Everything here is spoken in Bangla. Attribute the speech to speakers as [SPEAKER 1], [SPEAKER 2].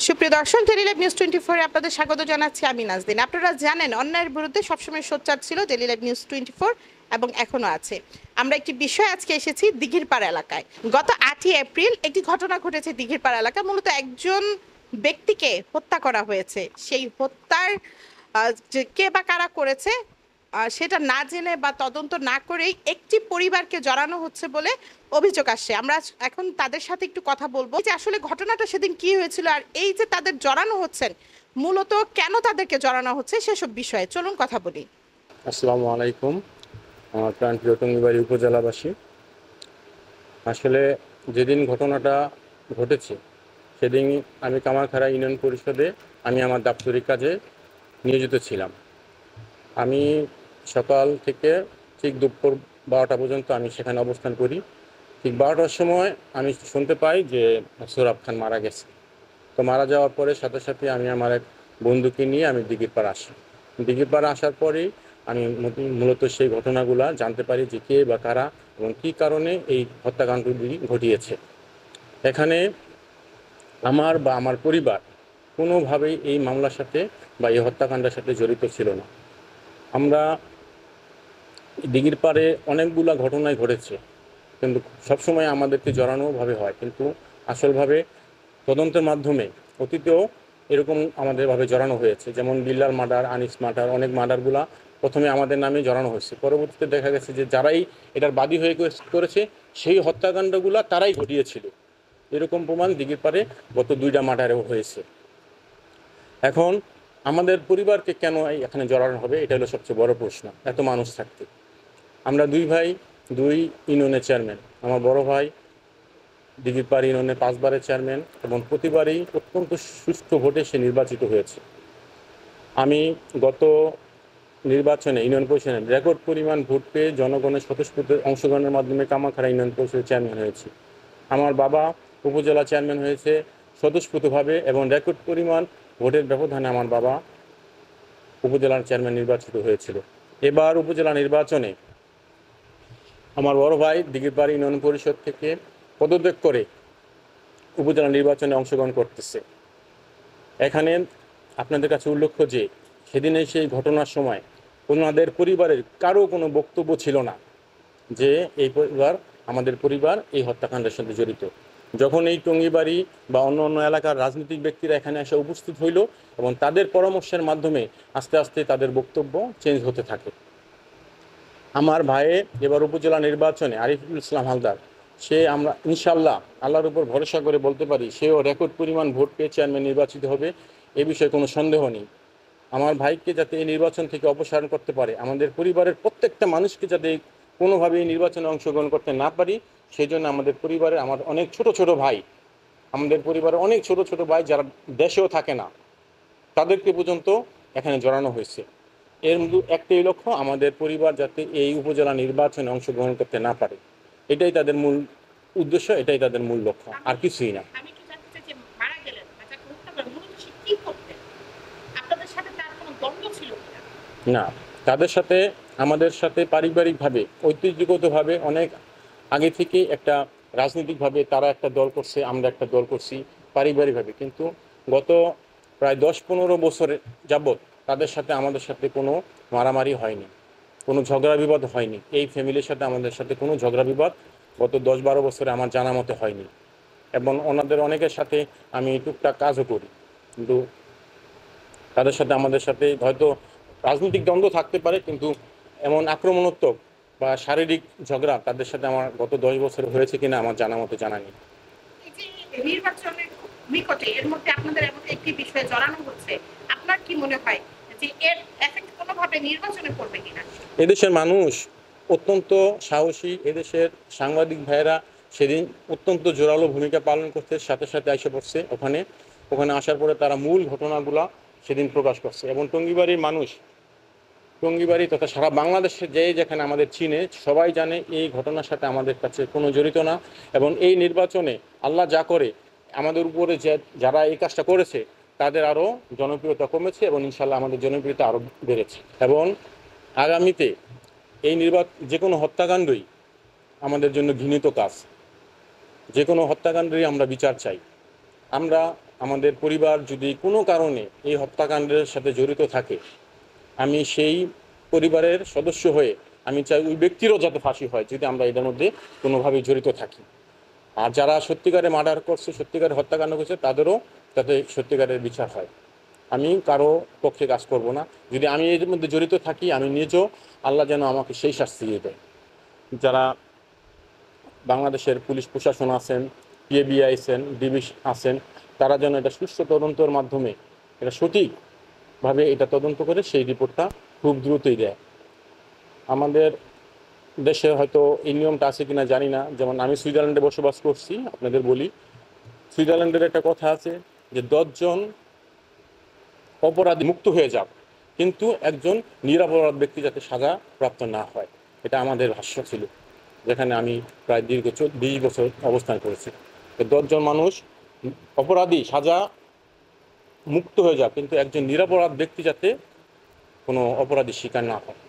[SPEAKER 1] সুপ্রিয় দর্শক, ডেইলি লাইভ নিউজ 24 এ আপনাদের স্বাগত জানাচ্ছি আমি নাজদিন। আপনারা জানেন অন্যায়ের বিরুদ্ধে সবসময় সোচ্চার ছিল ডেইলি লাইভ নিউজ 24 এবং এখনো আছে। আমরা একটি বিষয় আজকে এসেছি দিঘিরপাড় এলাকায়। গত 8ই এপ্রিল একটি ঘটনা ঘটেছে দিঘিরপাড় এলাকায়। মূলত একজন ব্যক্তিকে হত্যা করা হয়েছে। সেই হত্যার যে কে বা কারা করেছে সেটা না জেনে বা তদন্ত না করেই একটি পরিবারকে জড়ানো হচ্ছে বলে অভিযোগ আসছে। আমরা এখন তাদের সাথে একটু কথা বলবো যে আসলে ঘটনাটা সেদিন কি হয়েছিল, আর এই যে তাদের জড়ানো হচ্ছেন মূলত কেন তাদেরকে জড়ানো হচ্ছে সেসব বিষয়ে চলুন কথা বলি।
[SPEAKER 2] আসসালামু আলাইকুম। আমার প্রাণপ্রিয় টঙ্গিবাড়ি উপজেলাবাসী, আসলে যেদিন ঘটনাটা ঘটেছে সেদিন আমি কামারখাড়া ইউনিয়ন পরিষদে আমার দাপ্তরিক কাজে নিয়োজিত ছিলাম। আমি সকাল থেকে ঠিক দুপুর 12টা পর্যন্ত আমি সেখানে অবস্থান করি। ঠিক 12টার সময় আমি শুনতে পাই যে সোহরাব খান মারা গেছে। তো মারা যাওয়ার পরে সাথে সাথে আমি আমার এক বন্ধুকে নিয়ে আমি দিঘিরপাড় আসি। দিঘিরপাড় আসার পরেই আমি মূলত সেই ঘটনাগুলো জানতে পারি যে কে বা কারা এবং কী কারণে এই হত্যাকাণ্ডটি ঘটিয়েছে। এখানে আমার বা আমার পরিবার কোনোভাবেই এই মামলার সাথে বা এই হত্যাকাণ্ডের সাথে জড়িত ছিল না। আমরা দিঘিরপাড়ে অনেকগুলা ঘটনাই ঘটেছে, কিন্তু সবসময় আমাদেরকে জড়ানোভাবে হয়, কিন্তু আসলভাবে তদন্তের মাধ্যমে অতীতেও এরকম আমাদেরভাবে জড়ানো হয়েছে। যেমন বিল্লাল মার্ডার, আনিস মার্ডার, অনেক মার্ডারগুলা প্রথমে আমাদের নামে জড়ানো হয়েছে। পরবর্তীতে দেখা গেছে যে যারাই এটার বাদী হয়ে করেছে সেই হত্যাকাণ্ডগুলা তারাই ঘটিয়েছিল। এরকম প্রমাণ দিঘিরপাড়ে গত 2টা মার্ডারেও হয়েছে। এখন আমাদের পরিবারকে কেন এখানে জড়ানো হবে, এটা হলো সবচেয়ে বড় প্রশ্ন। এত মানুষ থাকতে আমরা 2 ভাই 2 ইউনিয়নের চেয়ারম্যান। আমার বড় ভাই দিঘিরপাড় ইউনিয়নের 5 বারের চেয়ারম্যান এবং প্রতিবারই অত্যন্ত সুষ্ঠু ভোটে সে নির্বাচিত হয়েছে। আমি গত নির্বাচনে ইউনিয়ন পরিষদের রেকর্ড পরিমাণ ভোট পেয়ে জনগণের স্বতঃস্ফূর্ত অংশগ্রহণের মাধ্যমে কামারখাড়া ইউনিয়ন পরিষদের চেয়ারম্যান হয়েছি। আমার বাবা উপজেলা চেয়ারম্যান হয়েছে স্বতঃস্ফূর্তভাবে এবং রেকর্ড পরিমাণ ভোটের ব্যবধানে আমার বাবা উপজেলার চেয়ারম্যান নির্বাচিত হয়েছিল। এবার উপজেলা নির্বাচনে আমার বড় ভাই দিঘিরপাড় ইউনিয়ন পরিষদ থেকে পদত্যাগ করে উপজেলা নির্বাচনে অংশগ্রহণ করতেছে। এখানে আপনাদের কাছে উল্লেখ্য যে সেদিনে সেই ঘটনার সময় ওনাদের পরিবারের কারো কোনো বক্তব্য ছিল না যে আমাদের পরিবার এই হত্যাকাণ্ডের সাথে জড়িত। যখন এই টঙ্গিবাড়ি বা অন্য অন্য এলাকার রাজনৈতিক ব্যক্তিরা এখানে এসে উপস্থিত হইল এবং তাদের পরামর্শের মাধ্যমে আস্তে আস্তে তাদের বক্তব্য চেঞ্জ হতে থাকে। আমার ভাইয়ে এবার উপজেলা নির্বাচনে আরিফুল ইসলাম হালদার, সে আমরা ইনশাল্লাহ আল্লাহর উপর ভরসা করে বলতে পারি সেও রেকর্ড পরিমাণ ভোট পেয়ে চেয়ারম্যান নির্বাচিত হবে, এ বিষয়ে কোনো সন্দেহ নেই। আমার ভাইকে যাতে এই নির্বাচন থেকে অপসারণ করতে পারে, আমাদের পরিবারের প্রত্যেকটা মানুষকে যাতে কোনোভাবে এই নির্বাচনে অংশগ্রহণ করতে না পারি, সেই জন্য আমাদের পরিবারে আমার অনেক ছোট ছোট ভাই, আমাদের পরিবারে অনেক ছোট ছোট ভাই যারা দেশেও থাকে না, তাদেরকে পর্যন্ত এখানে জড়ানো হয়েছে। এর মধ্যে একটাই লক্ষ্য, আমাদের পরিবার যাতে এই উপজেলা নির্বাচনে অংশগ্রহণ করতে না পারে। এটাই তাদের মূল উদ্দেশ্য, এটাই তাদের মূল লক্ষ্য, আর কিছুই না। না, তাদের সাথে আমাদের সাথে পারিবারিকভাবে ঐতিহ্যগতভাবে অনেক আগে থেকে একটা রাজনৈতিকভাবে তারা একটা দল করছে, আমরা একটা দল করছি পারিবারিকভাবে, কিন্তু গত প্রায় 10-15 বছর যাবৎ তাদের সাথে আমাদের সাথে কোনো মারামারি হয়নি, কোনো ঝগড়া বিবাদ হয়নি। এই ফ্যামিলির সাথে আমাদের সাথে কোনো ঝগড়া বিবাদ গত 10-12 বছরে আমার জানা মতে হয়নি। এবং ওনাদের অনেকের সাথে আমি টুকটাক কাজও করি, কিন্তু তাদের সাথে আমাদের সাথে হয়তো রাজনৈতিক দ্বন্দ্ব থাকতে পারে, কিন্তু এমন আক্রমণাত্মক বা শারীরিক ঝগড়া তাদের সাথে আমার গত 10 বছর হয়েছে কিনা আমার জানা মতে জানা নেই।
[SPEAKER 1] নির্বাচনের নিকটে এর মধ্যে আপনাদের এমন একটি বিষয়ে জড়ানো হচ্ছে, আপনার কি মনে হয় যে এর এফেক্ট কোনোভাবে নির্বাচনে পড়বে কিনা?
[SPEAKER 2] এদেশের মানুষ অত্যন্ত সাহসী, এদেশের সাংবাদিক ভাইয়েরা সেদিন অত্যন্ত জোরালো ভূমিকা পালন করতে সাথে সাথে এসে পড়ছে ওখানে আসার পরে তারা মূল ঘটনাগুলা সেদিন প্রকাশ করছে। এবং টঙ্গিবাড়ির মানুষ, টঙ্গিবাড়ি তথা সারা বাংলাদেশে যেখানে আমাদের চিনে, সবাই জানে এই ঘটনার সাথে আমাদের কাছে কোনো জড়িত না। এবং এই নির্বাচনে আল্লাহ যা করে আমাদের উপরে যারা এই কাজটা করেছে তাদের আরও জনপ্রিয়তা কমেছে এবং ইনশাল্লাহ আমাদের জনপ্রিয়তা আরও বেড়েছে। এবং আগামীতে এই যে কোনো হত্যাকাণ্ডই আমাদের জন্য ঘৃণিত কাজ, যে কোনো হত্যাকাণ্ডেরই আমরা বিচার চাই। আমরা আমাদের পরিবার যদি কোনো কারণে এই হত্যাকাণ্ডের সাথে জড়িত থাকে, আমি সেই পরিবারের সদস্য হয়ে আমি চাই ওই ব্যক্তিরও যাতে ফাঁসি হয় যদি আমরা এদের মধ্যে কোনোভাবে জড়িত থাকি। আর যারা সত্যিকারে মার্ডার করছে, সত্যিকারে হত্যাকাণ্ড করছে, তাদেরও যাতে সত্যিকারের বিচার হয়। আমি কারো পক্ষে কাজ করব না। যদি আমি এর মধ্যে জড়িত থাকি, আমি নিজেও, আল্লাহ যেন আমাকে সেই শাস্তি দিয়ে দেয়। যারা বাংলাদেশের পুলিশ প্রশাসন আছেন, পিএবি আছেন, ডিবি আছেন, তারা যেন এটা সুষ্ঠু তদন্তের মাধ্যমে এটা সঠিকভাবে এটা তদন্ত করে সেই রিপোর্টটা খুব দ্রুতই দেয়। আমাদের দেশে হয়তো এই নিয়মটা আছে কিনা জানি না। যেমন আমি সুইজারল্যান্ডে বসবাস করছি, আপনাদের বলি, সুইজারল্যান্ডের একটা কথা আছে যে 10 জন অপরাধী মুক্ত হয়ে যাক, কিন্তু একজন নিরপরাধ ব্যক্তি যাতে সাজা প্রাপ্ত না হয়। এটা আমাদের ভাষ্য ছিল, যেখানে আমি প্রায় দীর্ঘ 20 বছর অবস্থান করেছি। 10 জন মানুষ অপরাধী সাজা মুক্ত হয়ে যাক, কিন্তু একজন নিরপরাধ ব্যক্তি যাতে কোনো অপরাধী শিকার না হয়।